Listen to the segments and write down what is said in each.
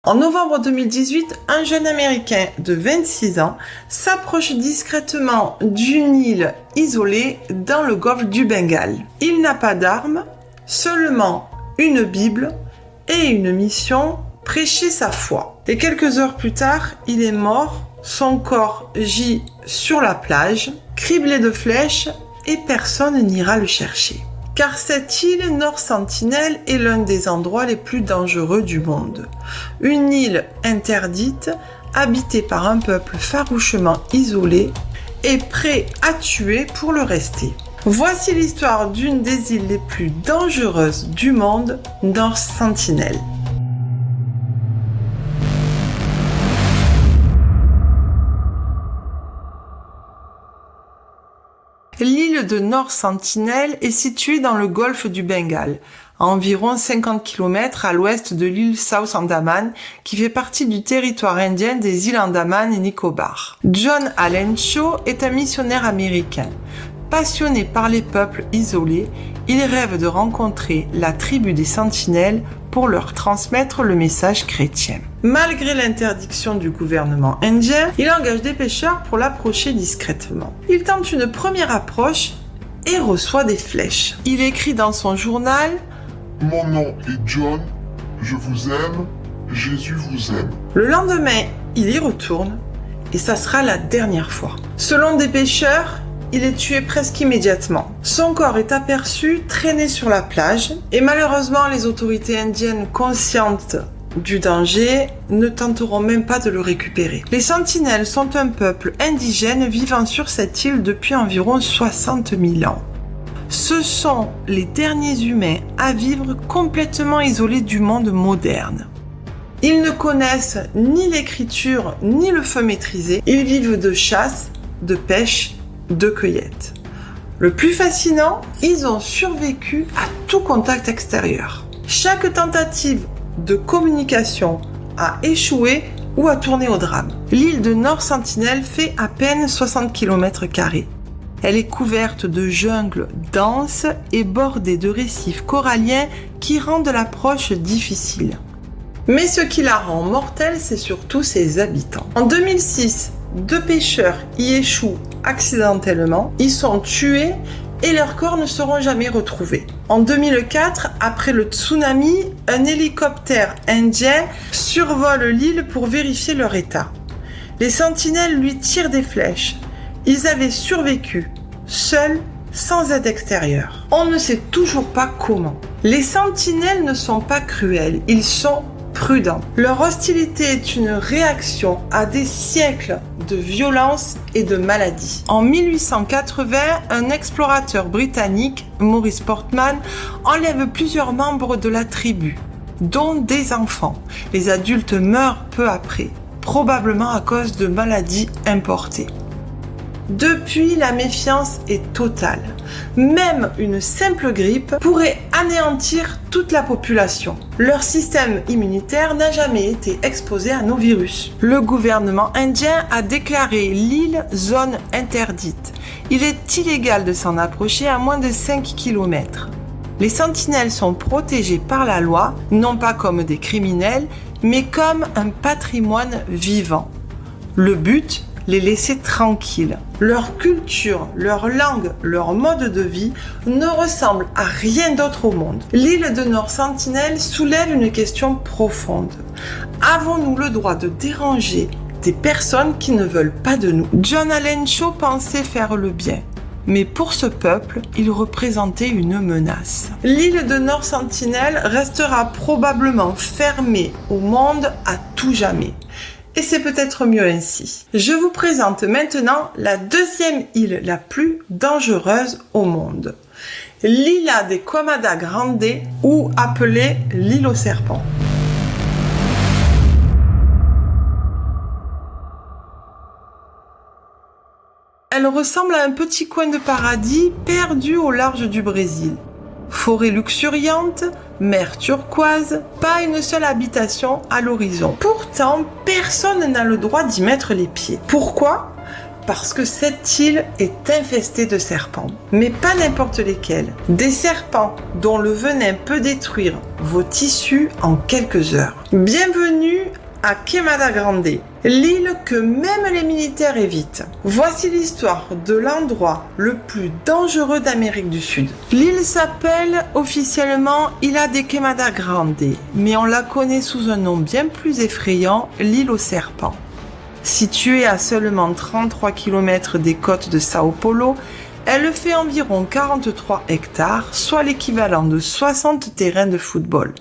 En novembre 2018, un jeune Américain de 26 ans s'approche discrètement d'une île isolée dans le golfe du Bengale. Il n'a pas d'armes, seulement une Bible et une mission, prêcher sa foi. Et quelques heures plus tard, il est mort, son corps gît sur la plage, criblé de flèches et personne n'ira le chercher. Car cette île North Sentinel est l'un des endroits les plus dangereux du monde. Une île interdite, habitée par un peuple farouchement isolé et prêt à tuer pour le rester. Voici l'histoire d'une des îles les plus dangereuses du monde, North Sentinel. L'île de North Sentinel est située dans le golfe du Bengale, à environ 50 km à l'ouest de l'île South Andaman, qui fait partie du territoire indien des îles Andaman et Nicobar. John Allen Shaw est un missionnaire américain. Passionné par les peuples isolés, il rêve de rencontrer la tribu des Sentinelles pour leur transmettre le message chrétien. Malgré l'interdiction du gouvernement indien, il engage des pêcheurs pour l'approcher discrètement. Il tente une première approche et reçoit des flèches. Il écrit dans son journal « Mon nom est John, je vous aime, Jésus vous aime ». Le lendemain, il y retourne et ça sera la dernière fois. Selon des pêcheurs, il est tué presque immédiatement. Son corps est aperçu traîné sur la plage et malheureusement les autorités indiennes conscientes du danger ne tenteront même pas de le récupérer. Les Sentinelles sont un peuple indigène vivant sur cette île depuis environ 60 000 ans. Ce sont les derniers humains à vivre complètement isolés du monde moderne. Ils ne connaissent ni l'écriture ni le feu maîtrisé. Ils vivent de chasse, de pêche, de cueillette. Le plus fascinant, ils ont survécu à tout contact extérieur. Chaque tentative de communication a échoué ou a tourné au drame. L'île de North Sentinel fait à peine 60 km². Elle est couverte de jungles denses et bordée de récifs coralliens qui rendent l'approche difficile. Mais ce qui la rend mortelle, c'est surtout ses habitants. En 2006, 2 pêcheurs y échouent accidentellement, ils sont tués et leurs corps ne seront jamais retrouvés. En 2004, après le tsunami, un hélicoptère indien survole l'île pour vérifier leur état. Les sentinelles lui tirent des flèches. Ils avaient survécu, seuls, sans aide extérieure. On ne sait toujours pas comment. Les sentinelles ne sont pas cruels, ils sont prudents. Leur hostilité est une réaction à des siècles de violence et de maladies. En 1880, un explorateur britannique, Maurice Portman, enlève plusieurs membres de la tribu, dont des enfants. Les adultes meurent peu après, probablement à cause de maladies importées. Depuis, la méfiance est totale. Même une simple grippe pourrait anéantir toute la population. Leur système immunitaire n'a jamais été exposé à nos virus. Le gouvernement indien a déclaré l'île zone interdite. Il est illégal de s'en approcher à moins de 5 km. Les sentinelles sont protégées par la loi, non pas comme des criminels, mais comme un patrimoine vivant. Le but, les laisser tranquilles. Leur culture, leur langue, leur mode de vie ne ressemblent à rien d'autre au monde. L'île de North Sentinel soulève une question profonde. Avons-nous le droit de déranger des personnes qui ne veulent pas de nous? John Allen Shaw pensait faire le bien, mais pour ce peuple, il représentait une menace. L'île de North Sentinel restera probablement fermée au monde à tout jamais. Et c'est peut-être mieux ainsi. Je vous présente maintenant la deuxième île la plus dangereuse au monde. L'Isla de Comada Grande, ou appelée l'île aux serpents. Elle ressemble à un petit coin de paradis perdu au large du Brésil. Forêt luxuriante, mer turquoise, pas une seule habitation à l'horizon. Pourtant, personne n'a le droit d'y mettre les pieds. Pourquoi ? parce que cette île est infestée de serpents. Mais pas n'importe lesquels. Des serpents dont le venin peut détruire vos tissus en quelques heures. Bienvenue à Queimada Grande, l'île que même les militaires évitent. Voici l'histoire de l'endroit le plus dangereux d'Amérique du Sud. L'île s'appelle officiellement Ilha de Queimada Grande, mais on la connaît sous un nom bien plus effrayant, l'île aux serpents. Située à seulement 33 km des côtes de Sao Paulo, elle fait environ 43 hectares, soit l'équivalent de 60 terrains de football.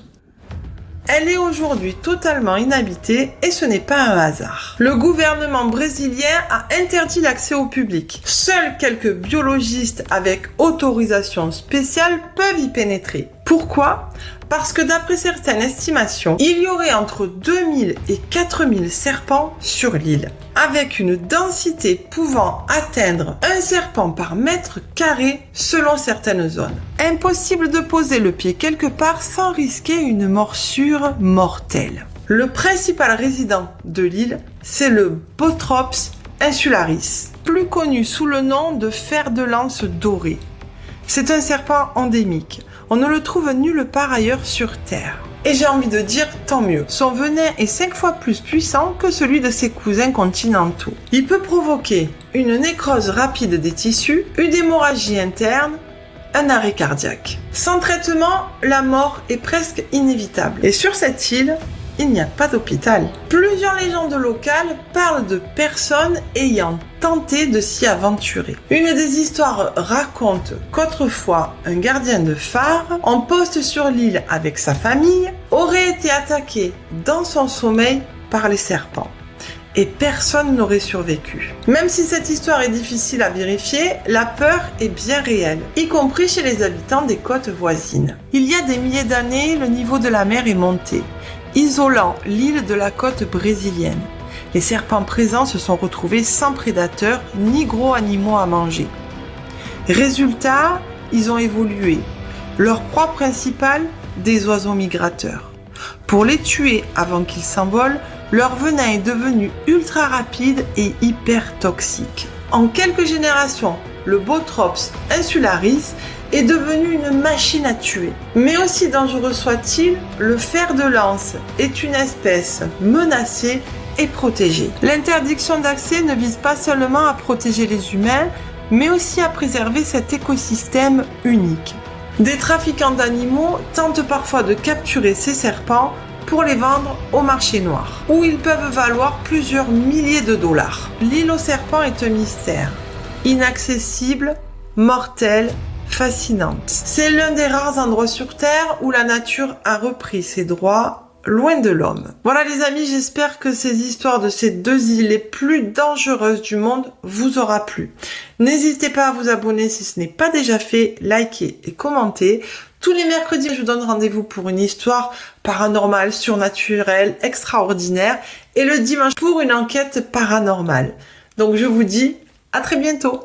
Elle est aujourd'hui totalement inhabitée et ce n'est pas un hasard. Le gouvernement brésilien a interdit l'accès au public. Seuls quelques biologistes avec autorisation spéciale peuvent y pénétrer. Pourquoi ? Parce que d'après certaines estimations, il y aurait entre 2000 et 4000 serpents sur l'île, avec une densité pouvant atteindre un serpent par mètre carré selon certaines zones. Impossible de poser le pied quelque part sans risquer une morsure mortelle. Le principal résident de l'île, c'est le Bothrops insularis, plus connu sous le nom de fer de lance doré. C'est un serpent endémique. On ne le trouve nulle part ailleurs sur Terre. Et j'ai envie de dire tant mieux. Son venin est 5 fois plus puissant que celui de ses cousins continentaux. Il peut provoquer une nécrose rapide des tissus, une hémorragie interne, un arrêt cardiaque. Sans traitement, la mort est presque inévitable. Et sur cette île, il n'y a pas d'hôpital. Plusieurs légendes locales parlent de personnes ayant tenté de s'y aventurer. Une des histoires raconte qu'autrefois, un gardien de phare, en poste sur l'île avec sa famille, aurait été attaqué dans son sommeil par les serpents. Et personne n'aurait survécu. Même si cette histoire est difficile à vérifier, la peur est bien réelle, y compris chez les habitants des côtes voisines. Il y a des milliers d'années, le niveau de la mer est monté, isolant l'île de la côte brésilienne. Les serpents présents se sont retrouvés sans prédateurs ni gros animaux à manger. Résultat, ils ont évolué. Leur proie principale, des oiseaux migrateurs. Pour les tuer avant qu'ils s'envolent, leur venin est devenu ultra rapide et hyper toxique. En quelques générations, le Bothrops insularis est devenu une machine à tuer. Mais aussi dangereux soit-il, le fer de lance est une espèce menacée et protégée. L'interdiction d'accès ne vise pas seulement à protéger les humains, mais aussi à préserver cet écosystème unique. Des trafiquants d'animaux tentent parfois de capturer ces serpents pour les vendre au marché noir, où ils peuvent valoir plusieurs milliers de dollars. L'île aux serpents est un mystère, inaccessible, mortel, fascinante. C'est l'un des rares endroits sur Terre où la nature a repris ses droits, loin de l'homme. Voilà les amis, j'espère que ces histoires de ces deux îles les plus dangereuses du monde vous aura plu. N'hésitez pas à vous abonner si ce n'est pas déjà fait, likez et commentez. Tous les mercredis, je vous donne rendez-vous pour une histoire paranormale, surnaturelle, extraordinaire, et le dimanche pour une enquête paranormale. Donc je vous dis à très bientôt.